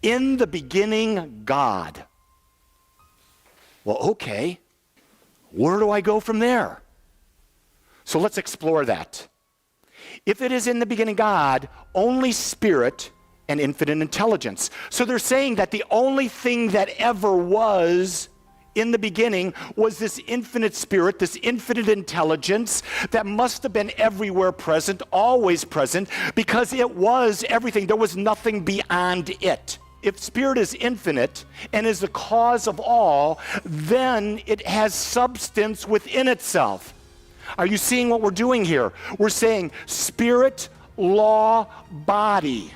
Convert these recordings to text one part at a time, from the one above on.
In the beginning, God. Well, okay. Where do I go from there? So let's explore that. If it is in the beginning God, only spirit and infinite intelligence. So they're saying that the only thing that ever was in the beginning was this infinite spirit, this infinite intelligence that must have been everywhere present, always present, because it was everything. There was nothing beyond it. If spirit is infinite and is the cause of all, then it has substance within itself. Are you seeing what we're doing here? We're saying spirit, law, body.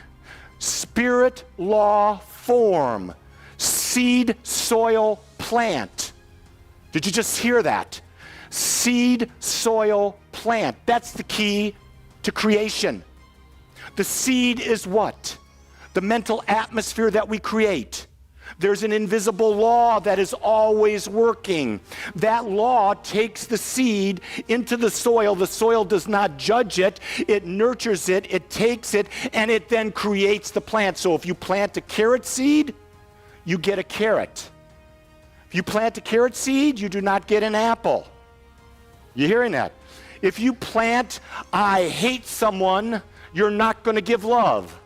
Spirit, law, form. Seed, soil, plant. Did you just hear that? Seed, soil, plant. That's the key to creation. The seed is what? The mental atmosphere that we create. There's an invisible law that is always working. That law takes the seed into the soil. The soil does not judge it. It nurtures it. It takes it, and it then creates the plant. So if you plant a carrot seed, you get a carrot. If you plant a carrot seed, you do not get an apple. You hearing that? If you plant, I hate someone, you're not going to give love.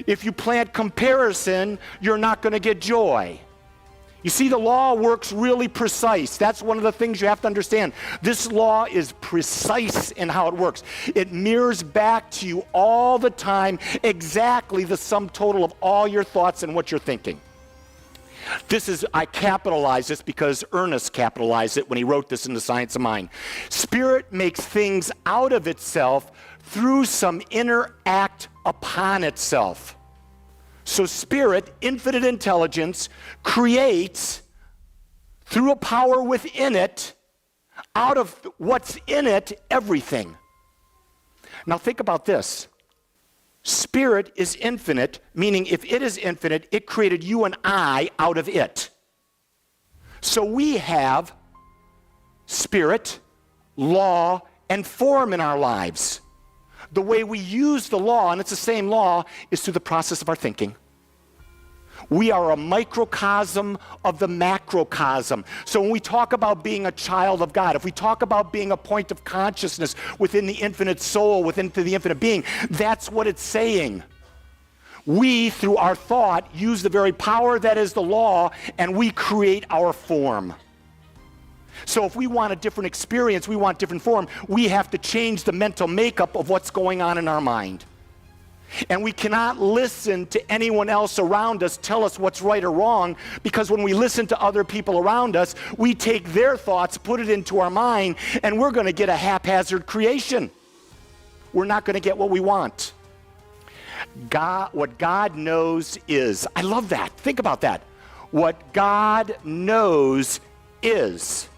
If you plant comparison, you're not going to get joy. You see, the law works really precise. That's one of the things you have to understand. This law is precise in how it works. It mirrors back to you all the time exactly the sum total of all your thoughts and what you're thinking. I capitalize this because Ernest capitalized it when he wrote this in The Science of Mind. Spirit makes things out of itself through some inner act upon itself. So spirit, infinite intelligence, creates through a power within it, out of what's in it, everything. Now think about this. Spirit is infinite, meaning if it is infinite, it created you and I out of it. So we have spirit, law, and form in our lives. The way we use the law, and it's the same law, is through the process of our thinking. We are a microcosm of the macrocosm. So when we talk about being a child of God, if we talk about being a point of consciousness within the infinite soul, within the infinite being, that's what it's saying. We, through our thought, use the very power that is the law, and we create our form. So if we want a different experience, we want different form, we have to change the mental makeup of what's going on in our mind. And we cannot listen to anyone else around us tell us what's right or wrong, because when we listen to other people around us, we take their thoughts, put it into our mind, and we're going to get a haphazard creation. We're not going to get what we want. What God knows is, I love that. Think about that. What God knows is.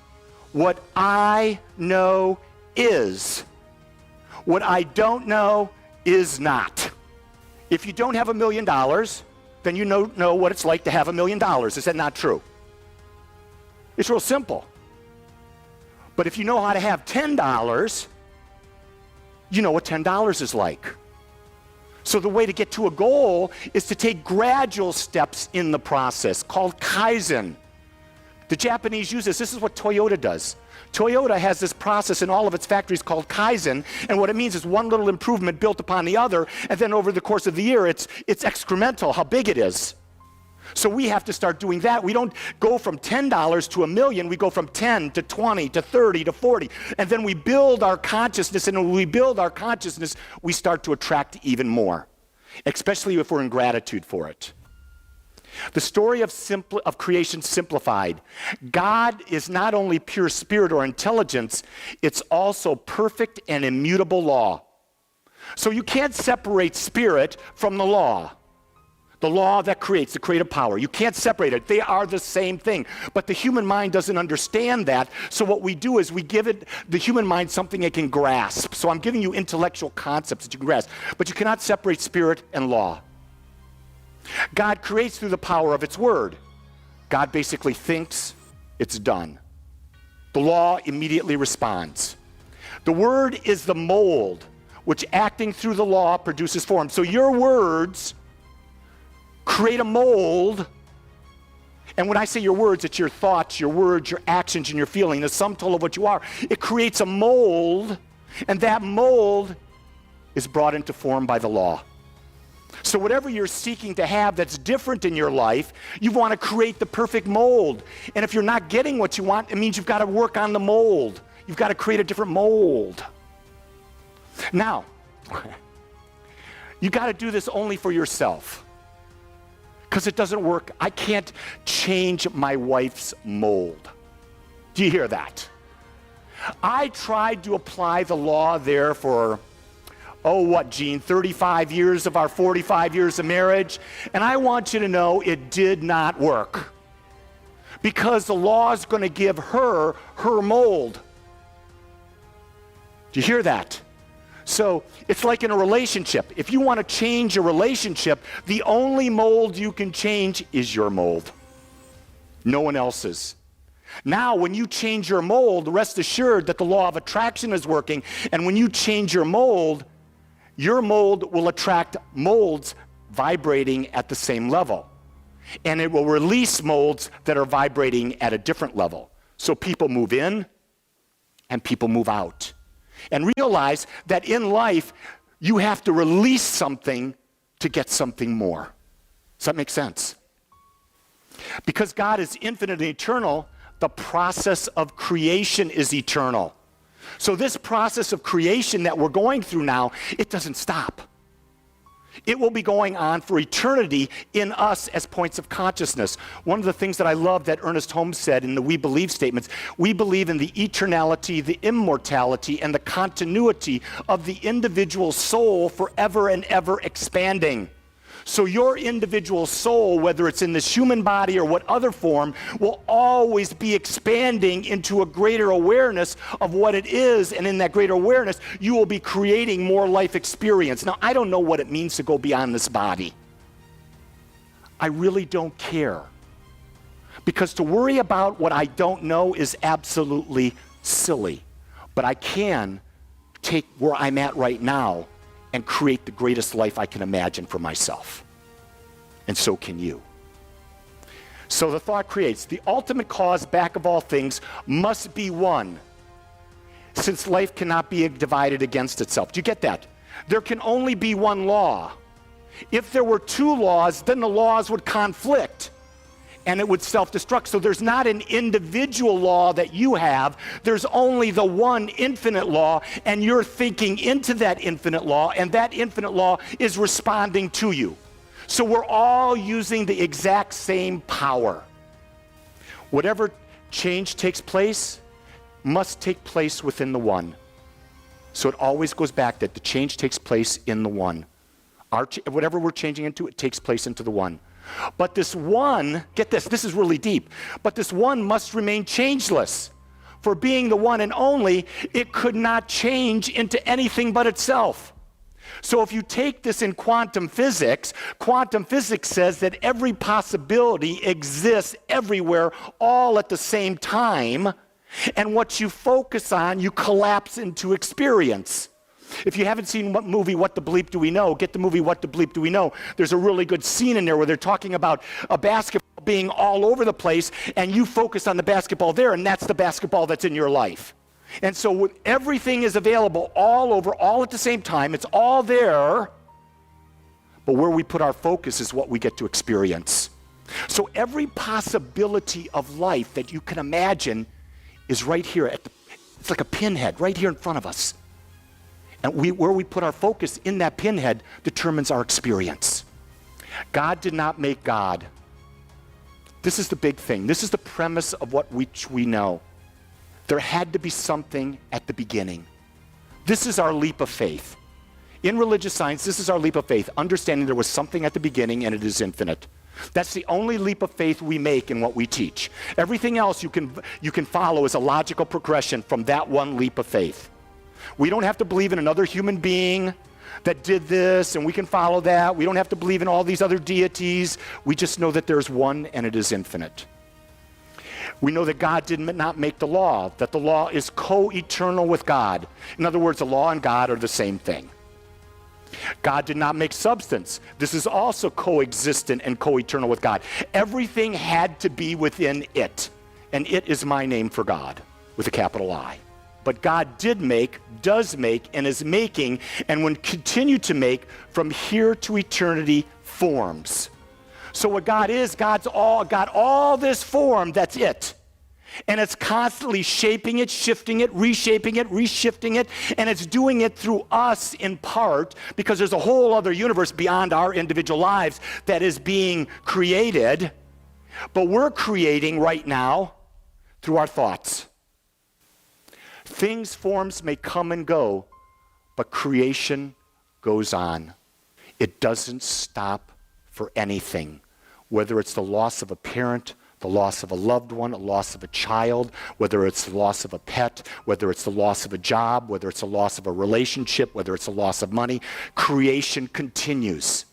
What I know is. What I don't know is not. If you don't have $1 million, then you know what it's like to have $1 million. Is that not true? It's real simple. But if you know how to have $10, you know what $10 is like. So the way to get to a goal is to take gradual steps in the process called Kaizen. The Japanese use this. This is what Toyota does. Toyota has this process in all of its factories called Kaizen, and what it means is one little improvement built upon the other, and then over the course of the year, it's excremental how big it is. So we have to start doing that. We don't go from $10 to $1 million. We go from 10 to 20 to 30 to 40, and then we build our consciousness, and when we build our consciousness, we start to attract even more, especially if we're in gratitude for it. The story of creation simplified. God is not only pure spirit or intelligence, it's also perfect and immutable law. So you can't separate spirit from the law that creates the creative power. You can't separate it. They are the same thing. But the human mind doesn't understand that. So what we do is we give the human mind something it can grasp. So I'm giving you intellectual concepts that you can grasp. But you cannot separate spirit and law. God creates through the power of its word. God basically thinks, it's done. The law immediately responds. The word is the mold, which acting through the law produces form. So your words create a mold. And when I say your words, it's your thoughts, your words, your actions, and your feeling, the sum total of what you are. It creates a mold, and that mold is brought into form by the law. So whatever you're seeking to have that's different in your life, you want to create the perfect mold. And if you're not getting what you want, it means you've got to work on the mold. You've got to create a different mold. Now, you got to do this only for yourself, because it doesn't work. I can't change my wife's mold. Do you hear that? I tried to apply the law there for, Gene, 35 years of our 45 years of marriage, and I want you to know it did not work, because the law is going to give her mold. Do you hear that? So it's like in a relationship. If you want to change a relationship, the only mold you can change is your mold. No one else's. Now, when you change your mold, rest assured that the law of attraction is working. And when you change your mold will attract molds vibrating at the same level. And it will release molds that are vibrating at a different level. So people move in and people move out. And realize that in life, you have to release something to get something more. Does that make sense? Because God is infinite and eternal, the process of creation is eternal. So this process of creation that we're going through now, it doesn't stop. It will be going on for eternity in us as points of consciousness. One of the things that I love that Ernest Holmes said in the We Believe statements, we believe in the eternality, the immortality, and the continuity of the individual soul forever and ever expanding. So your individual soul, whether it's in this human body or what other form, will always be expanding into a greater awareness of what it is. And in that greater awareness, you will be creating more life experience. Now, I don't know what it means to go beyond this body. I really don't care. Because to worry about what I don't know is absolutely silly. But I can take where I'm at right now and create the greatest life I can imagine for myself. And so can you. So the thought creates, the ultimate cause back of all things must be one, since life cannot be divided against itself. Do you get that? There can only be one law. If there were two laws, then the laws would conflict and it would self-destruct. So there's not an individual law that you have. There's only the one infinite law, and you're thinking into that infinite law, and that infinite law is responding to you. So we're all using the exact same power. Whatever change takes place must take place within the one. So it always goes back that the change takes place in the one. Whatever we're changing into, it takes place into the one. But this one, get this is really deep, but this one must remain changeless. For being the one and only, it could not change into anything but itself. So if you take this in quantum physics says that every possibility exists everywhere, all at the same time, and what you focus on, you collapse into experience. If you haven't seen what movie, What the Bleep Do We Know, get the movie What the Bleep Do We Know. There's a really good scene in there where they're talking about a basketball being all over the place, and you focus on the basketball there, and that's the basketball that's in your life. And so everything is available all over, all at the same time. It's all there, but where we put our focus is what we get to experience. So every possibility of life that you can imagine is right here. It's like a pinhead right here in front of us. And where we put our focus in that pinhead determines our experience. God did not make God. This is the big thing. This is the premise of what we know. There had to be something at the beginning. This is our leap of faith. In religious science, this is our leap of faith, understanding there was something at the beginning and it is infinite. That's the only leap of faith we make in what we teach. Everything else you can follow as a logical progression from that one leap of faith. We don't have to believe in another human being that did this, and we can follow that. We don't have to believe in all these other deities. We just know that there's one and it is infinite. We know that God did not make the law, that the law is co-eternal with God. In other words, the law and God are the same thing. God did not make substance. This is also coexistent and co-eternal with God. Everything had to be within it. And it is my name for God, with a capital I. But God did make, does make, and is making, and will continue to make from here to eternity forms. So what God is, God's got all this form, that's it. And it's constantly shaping it, shifting it, reshaping it, reshifting it, and it's doing it through us in part because there's a whole other universe beyond our individual lives that is being created. But we're creating right now through our thoughts. Things, forms may come and go, but creation goes on. It doesn't stop for anything, whether it's the loss of a parent, the loss of a loved one, a loss of a child, whether it's the loss of a pet, whether it's the loss of a job, whether it's the loss of a relationship, whether it's the loss of money. Creation continues.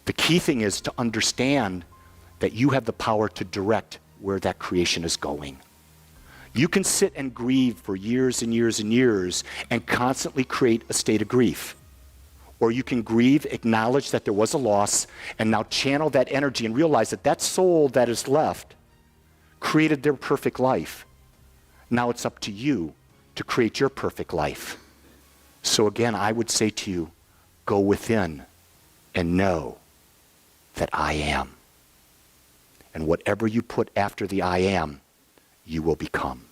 The key thing is to understand that you have the power to direct where that creation is going. You can sit and grieve for years and years and years and constantly create a state of grief. Or you can grieve, acknowledge that there was a loss, and now channel that energy and realize that that soul that is left created their perfect life. Now it's up to you to create your perfect life. So again, I would say to you, go within and know that I am. And whatever you put after the I am, you will become.